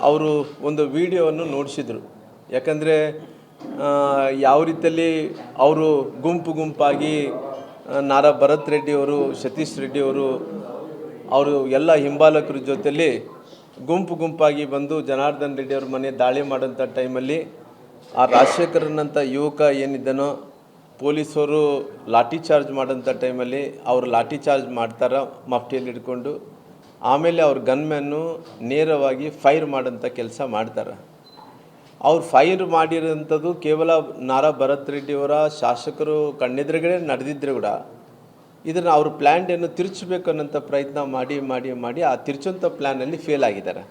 ಅವರು ಒಂದು ವಿಡಿಯೋವನ್ನು ನೋಡಿಸಿದರು. ಯಾಕಂದರೆ ಯಾವ ರೀತಿಯಲ್ಲಿ ಅವರು ಗುಂಪಾಗಿ ನಾರಾ ಭರತ್ ರೆಡ್ಡಿಯವರು, ಸತೀಶ್ ರೆಡ್ಡಿಯವರು, ಅವರು ಎಲ್ಲ ಹಿಂಬಾಲಕರ ಜೊತೆಯಲ್ಲಿ ಗುಂಪಾಗಿ ಬಂದು ಜನಾರ್ದನ್ ರೆಡ್ಡಿಯವ್ರ ಮನೆ ದಾಳಿ ಮಾಡೋಂಥ ಟೈಮಲ್ಲಿ ಆ ರಾಜಶೇಖರನಂಥ ಯುವಕ ಏನಿದ್ದನೋ ಪೊಲೀಸರು ಲಾಠಿ ಚಾರ್ಜ್ ಮಾಡೋಂಥ ಟೈಮಲ್ಲಿ ಅವರು ಲಾಠಿ ಚಾರ್ಜ್ ಮಾಡ್ತಾರೆ ಮಫ್ಟಿಯಲ್ಲಿ ಹಿಡ್ಕೊಂಡು. ಆಮೇಲೆ ಅವ್ರ ಗನ್ಮ್ಯಾನ್ನು ನೇರವಾಗಿ ಫೈರ್ ಮಾಡೋಂಥ ಕೆಲಸ ಮಾಡ್ತಾರೆ. ಅವ್ರು ಫೈರ್ ಮಾಡಿರೋಂಥದ್ದು ಕೇವಲ ನಾರಾ ಭರತ್ ರೆಡ್ಡಿಯವರ ಶಾಸಕರು ಕಣ್ಣೆದುರುಗಡೆ ನಡೆದಿದ್ದರೆ ಕೂಡ ಇದನ್ನು ಅವ್ರ ಪ್ಲ್ಯಾನ್ ತಿರುಚಬೇಕು ಅನ್ನೋಂಥ ಪ್ರಯತ್ನ ಮಾಡಿ ಆ ತಿರುಚೋಂಥ ಪ್ಲ್ಯಾನಲ್ಲಿ ಫೇಲ್ ಆಗಿದ್ದಾರೆ.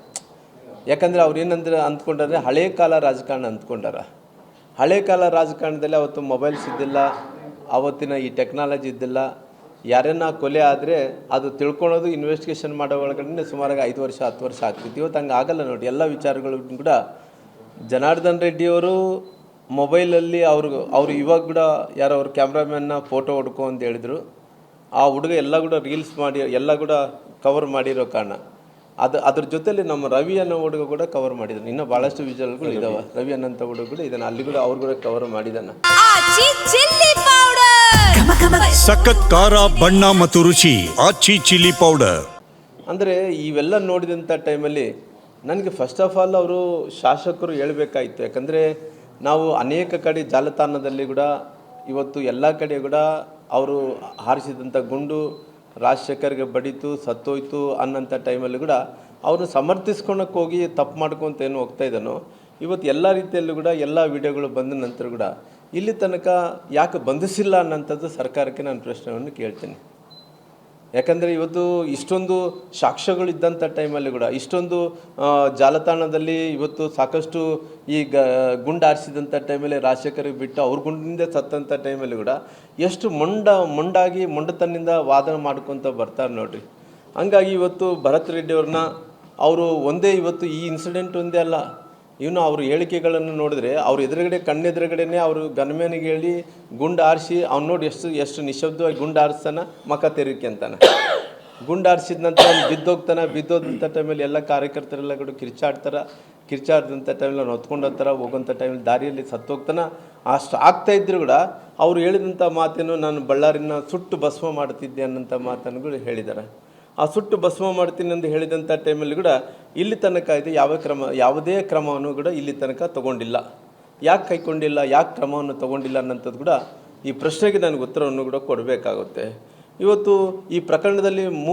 ಯಾಕಂದರೆ ಅವ್ರು ಏನಂದ್ರೆ ಅಂದ್ಕೊಂಡ್ರೆ ಹಳೆ ಕಾಲ ರಾಜಕಾರಣ ಅಂದ್ಕೊಂಡಾರ. ಹಳೆ ಕಾಲ ರಾಜಕಾರಣದಲ್ಲಿ ಅವತ್ತು ಮೊಬೈಲ್ಸ್ ಇದ್ದಿಲ್ಲ, ಆವತ್ತಿನ ಈ ಟೆಕ್ನಾಲಜಿ ಇದ್ದಿಲ್ಲ. ಯಾರನ್ನ ಕೊಲೆ ಆದರೆ ಅದು ತಿಳ್ಕೊಳೋದು ಇನ್ವೆಸ್ಟಿಗೇಷನ್ ಮಾಡೋ ಒಳಗಡೆ ಸುಮಾರಾಗಿ 5 ವರ್ಷ 10 ವರ್ಷ ಆಗ್ತಿತ್ತು. ಇವತ್ತು ಹಂಗೆ ಆಗಲ್ಲ ನೋಡಿ. ಎಲ್ಲ ವಿಚಾರಗಳು ಕೂಡ ಜನಾರ್ದನ್ ರೆಡ್ಡಿಯವರು ಮೊಬೈಲಲ್ಲಿ ಅವರು ಇವಾಗ ಕೂಡ ಯಾರೋ ಅವ್ರ ಕ್ಯಾಮ್ರಾಮ್ಯಾನ್ನ ಫೋಟೋ ಹೊಡ್ಕೊ ಅಂತ ಹೇಳಿದರು. ಆ ಹುಡುಗ ಎಲ್ಲ ಕೂಡ ರೀಲ್ಸ್ ಮಾಡಿ ಎಲ್ಲ ಕೂಡ ಕವರ್ ಮಾಡಿರೋ ಕಾರಣ ಅದ್ರ ಜೊತೆಲಿ ನಮ್ಮ ರವಿ ಅನ್ನೋ ಹುಡುಗ ಕೂಡ ಕವರ್ ಮಾಡಿದ್ದಾನೆ. ಇನ್ನೂ ಭಾಳಷ್ಟು ವಿಜುವಲ್ಗಳು ಇದಾವೆ. ರವಿ ಅನ್ನೋಂಥ ಹುಡುಗ ಕೂಡ ಇದನ್ನು ಅಲ್ಲಿ ಕೂಡ ಅವ್ರು ಕೂಡ ಕವರ್ ಮಾಡಿದ್ದಾನೆ. ಸಖತ್ ಖಾರ, ಬಣ್ಣ ಮತ್ತು ರುಚಿ ಆಚಿ ಚಿಲ್ಲಿ ಪೌಡರ್. ಅಂದರೆ ಇವೆಲ್ಲ ನೋಡಿದಂಥ ಟೈಮಲ್ಲಿ ನನಗೆ ಫಸ್ಟ್ ಆಫ್ ಆಲ್ ಅವರು ಶಾಸಕರು ಹೇಳಬೇಕಾಯಿತು. ಯಾಕಂದರೆ ನಾವು ಅನೇಕ ಕಡೆ ಜಾಲತಾಣದಲ್ಲಿ ಕೂಡ ಇವತ್ತು ಎಲ್ಲ ಕಡೆ ಕೂಡ ಅವರು ಹಾರಿಸಿದಂಥ ಗುಂಡು ರಾಜಶೇಖರ್ಗೆ ಬಡಿತು, ಸತ್ತೋಯ್ತು ಅನ್ನೋಂಥ ಟೈಮಲ್ಲಿ ಕೂಡ ಅವರು ಸಮರ್ಥಿಸ್ಕೊಳಕ್ಕೆ ಹೋಗಿ ತಪ್ಪು ಮಾಡ್ಕೊತ ಏನು ಹೋಗ್ತಾ ಇದ್ದಾನೋ, ಇವತ್ತು ಎಲ್ಲ ರೀತಿಯಲ್ಲೂ ಕೂಡ ಎಲ್ಲ ವಿಡಿಯೋಗಳು ಬಂದ ನಂತರ ಕೂಡ ಇಲ್ಲಿ ತನಕ ಯಾಕೆ ಬಂಧಿಸಿಲ್ಲ ಅನ್ನೋಂಥದ್ದು ಸರ್ಕಾರಕ್ಕೆ ನಾನು ಪ್ರಶ್ನೆಯನ್ನು ಕೇಳ್ತೀನಿ. ಯಾಕಂದರೆ ಇವತ್ತು ಇಷ್ಟೊಂದು ಸಾಕ್ಷ್ಯಗಳು ಇದ್ದಂಥ ಟೈಮಲ್ಲಿ ಕೂಡ ಇಷ್ಟೊಂದು ಜಾಲತಾಣದಲ್ಲಿ ಇವತ್ತು ಸಾಕಷ್ಟು ಈ ಗುಂಡು ಹಾರಿಸಿದಂಥ ಟೈಮಲ್ಲಿ ರಾಜಶೇಖರಿಗೆ ಬಿಟ್ಟು ಅವ್ರ ಗುಂಡಿನಿಂದ ಸತ್ತಂಥ ಟೈಮಲ್ಲಿ ಕೂಡ ಎಷ್ಟು ಮೊಂಡತನದಿಂದ ವಾದನ ಮಾಡ್ಕೊತ ಬರ್ತಾರೆ ನೋಡ್ರಿ. ಹಂಗಾಗಿ ಇವತ್ತು ಭರತ್ ರೆಡ್ಡಿಯವ್ರನ್ನ ಅವರು ಇವತ್ತು ಈ ಇನ್ಸಿಡೆಂಟ್ ಒಂದೇ ಅಲ್ಲ, ಇನ್ನು ಅವ್ರ ಹೇಳಿಕೆಗಳನ್ನು ನೋಡಿದ್ರೆ ಅವ್ರ ಕಣ್ಣೆದುರುಗಡೆನೇ ಅವರು ಗನ್ಮ್ಯಾನಿಗೆ ಹೇಳಿ ಗುಂಡು ಹಾರಿಸಿ ಅವ್ನು ನೋಡಿ ಎಷ್ಟು ನಿಶಬ್ದವಾಗಿ ಗುಂಡು ಹಾರಿಸ್ತಾನೆ, ಮಕ ತೆರಿಕೆ ಅಂತಾನೆ. ಗುಂಡು ಹಾರಿಸಿದ ನಂತರ ಬಿದ್ದೋದಂಥ ಟೈಮಲ್ಲಿ ಎಲ್ಲ ಕಾರ್ಯಕರ್ತರೆಲ್ಲ ಕೂಡ ಕಿರ್ಚಾಡ್ದಂಥ ಟೈಮಲ್ಲಿ ಅವ್ನು ಹೊತ್ಕೊಂಡು ಹೋಗೋಂಥ ಟೈಮಲ್ಲಿ ದಾರಿಯಲ್ಲಿ ಸತ್ತೋಗ್ತಾನೆ. ಅಷ್ಟು ಆಗ್ತಾಯಿದ್ರು ಕೂಡ ಅವರು ಹೇಳಿದಂಥ ಮಾತೇನು, ನಾನು ಬಳ್ಳಾರಿನ ಸುಟ್ಟು ಭಸ್ಮ ಮಾಡ್ತಿದ್ದೆ ಅನ್ನೋಂಥ ಮಾತನ್ನು ಕೂಡ ಹೇಳಿದ್ದಾರೆ. ಆ ಸುಟ್ಟು ಭಸ್ಮ ಮಾಡ್ತೀನಿ ಅಂತ ಹೇಳಿದಂಥ ಟೈಮಲ್ಲಿ ಕೂಡ ಇಲ್ಲಿ ತನಕ ಇದೆ ಯಾವುದೇ ಕ್ರಮವನ್ನು ಕೂಡ ಇಲ್ಲಿ ತನಕ ತೊಗೊಂಡಿಲ್ಲ. ಯಾಕೆ ಕೈಗೊಂಡಿಲ್ಲ, ಯಾಕೆ ಕ್ರಮವನ್ನು ತೊಗೊಂಡಿಲ್ಲ ಅನ್ನೋಂಥದ್ದು ಕೂಡ ಈ ಪ್ರಶ್ನೆಗೆ ನನಗೆ ಉತ್ತರವನ್ನು ಕೂಡ ಕೊಡಬೇಕಾಗುತ್ತೆ. ಇವತ್ತು ಈ ಪ್ರಕರಣದಲ್ಲಿ